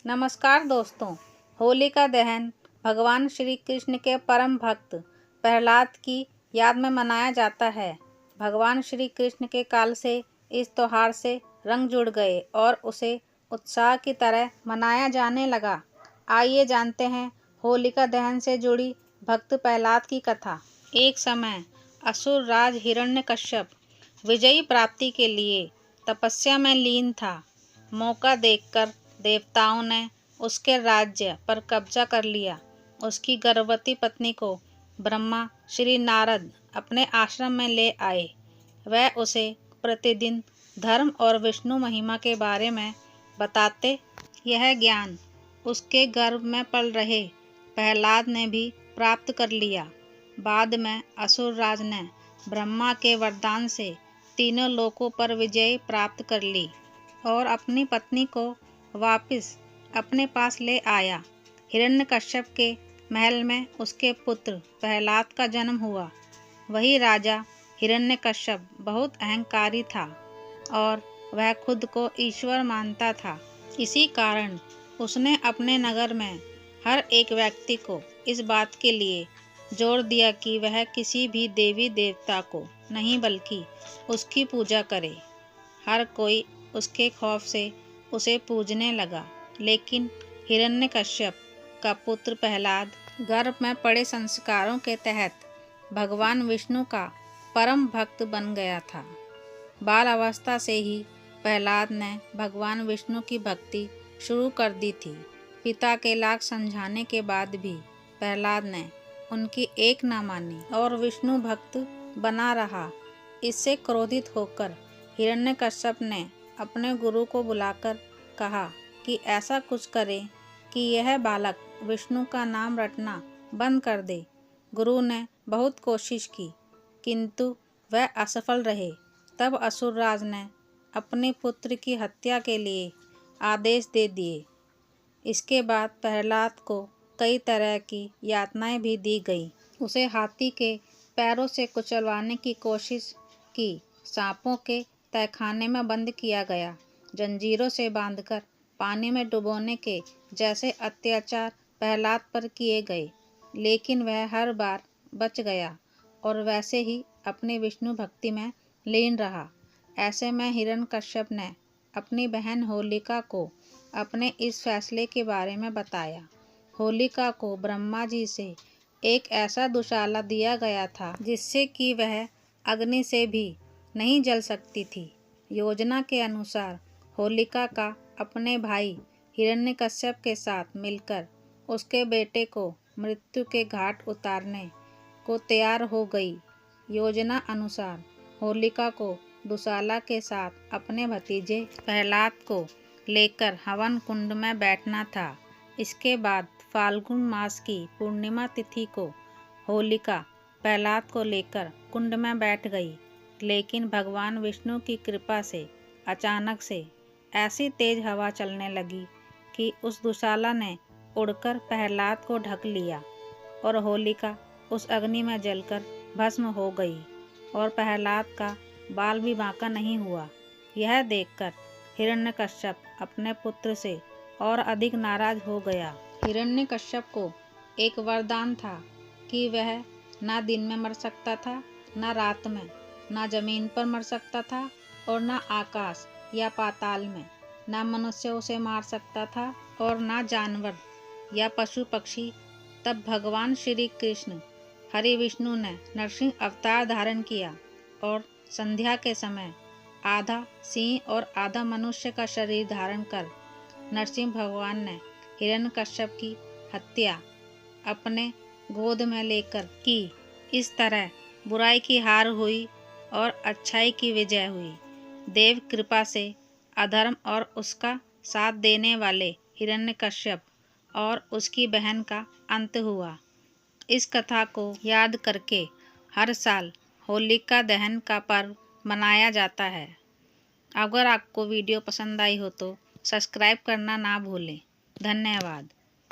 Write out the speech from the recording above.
नमस्कार दोस्तों। होलिका दहन भगवान श्री कृष्ण के परम भक्त प्रहलाद की याद में मनाया जाता है। भगवान श्री कृष्ण के काल से इस त्योहार से रंग जुड़ गए और उसे उत्साह की तरह मनाया जाने लगा। आइए जानते हैं होलिका दहन से जुड़ी भक्त प्रहलाद की कथा। एक समय असुर राज हिरण्यकश्यप विजयी प्राप्ति के लिए तपस्या में लीन था। मौका देखकर देवताओं ने उसके राज्य पर कब्जा कर लिया। उसकी गर्भवती पत्नी को ब्रह्मा श्री नारद अपने आश्रम में ले आए। वह उसे प्रतिदिन धर्म और विष्णु महिमा के बारे में बताते। यह ज्ञान उसके गर्भ में पल रहे प्रहलाद ने भी प्राप्त कर लिया। बाद में असुर राज ने ब्रह्मा के वरदान से तीनों लोकों पर विजय प्राप्त कर ली और अपनी पत्नी को वापस अपने पास ले आया। हिरण्यकश्यप के महल में उसके पुत्र प्रहलाद का जन्म हुआ। वही राजा हिरण्यकश्यप बहुत अहंकारी था और वह खुद को ईश्वर मानता था। इसी कारण उसने अपने नगर में हर एक व्यक्ति को इस बात के लिए जोर दिया कि वह किसी भी देवी देवता को नहीं बल्कि उसकी पूजा करे। हर कोई उसके खौफ से उसे पूजने लगा। लेकिन हिरण्यकश्यप का पुत्र प्रहलाद गर्भ में पड़े संस्कारों के तहत भगवान विष्णु का परम भक्त बन गया था। बाल अवस्था से ही प्रहलाद ने भगवान विष्णु की भक्ति शुरू कर दी थी। पिता के लाख समझाने के बाद भी प्रहलाद ने उनकी एक न मानी और विष्णु भक्त बना रहा। इससे क्रोधित होकर हिरण्यकश्यप ने अपने गुरु को बुलाकर कहा कि ऐसा कुछ करे कि यह बालक विष्णु का नाम रटना बंद कर दे। गुरु ने बहुत कोशिश की किंतु वह असफल रहे। तब असुरराज ने अपने पुत्र की हत्या के लिए आदेश दे दिए। इसके बाद प्रहलाद को कई तरह की यातनाएं भी दी गई। उसे हाथी के पैरों से कुचलवाने की कोशिश की, सांपों के तहखाने में बंद किया गया, जंजीरों से बांधकर पानी में डुबोने के जैसे अत्याचार प्रहलाद पर किए गए। लेकिन वह हर बार बच गया और वैसे ही अपनी विष्णु भक्ति में लीन रहा। ऐसे में हिरण्यकश्यप ने अपनी बहन होलिका को अपने इस फैसले के बारे में बताया। होलिका को ब्रह्मा जी से एक ऐसा दुशाला दिया गया था जिससे कि वह अग्नि से भी नहीं जल सकती थी। योजना के अनुसार होलिका का अपने भाई हिरण्यकश्यप के साथ मिलकर उसके बेटे को मृत्यु के घाट उतारने को तैयार हो गई। योजना अनुसार होलिका को दुशाला के साथ अपने भतीजे प्रहलाद को लेकर हवन कुंड में बैठना था। इसके बाद फाल्गुन मास की पूर्णिमा तिथि को होलिका प्रहलाद को लेकर कुंड में बैठ गई। लेकिन भगवान विष्णु की कृपा से अचानक से ऐसी तेज हवा चलने लगी कि उस दुशाला ने उड़कर प्रहलाद को ढक लिया और होलिका उस अग्नि में जलकर भस्म हो गई और प्रहलाद का बाल भी बांका नहीं हुआ। यह देखकर हिरण्यकश्यप अपने पुत्र से और अधिक नाराज हो गया। हिरण्यकश्यप को एक वरदान था कि वह ना दिन में मर सकता था, ना रात में, ना जमीन पर मर सकता था और ना आकाश या पाताल में। ना मनुष्य उसे मार सकता था और ना जानवर या पशु पक्षी। तब भगवान श्री कृष्ण हरि विष्णु ने नरसिंह अवतार धारण किया और संध्या के समय आधा सिंह और आधा मनुष्य का शरीर धारण कर नरसिंह भगवान ने हिरण्यकश्यप की हत्या अपने गोद में लेकर की। इस तरह बुराई की हार हुई और अच्छाई की विजय हुई। देव कृपा से अधर्म और उसका साथ देने वाले हिरण्यकश्यप और उसकी बहन का अंत हुआ। इस कथा को याद करके हर साल होलिका दहन का पर्व मनाया जाता है। अगर आपको वीडियो पसंद आई हो तो सब्सक्राइब करना ना भूलें। धन्यवाद।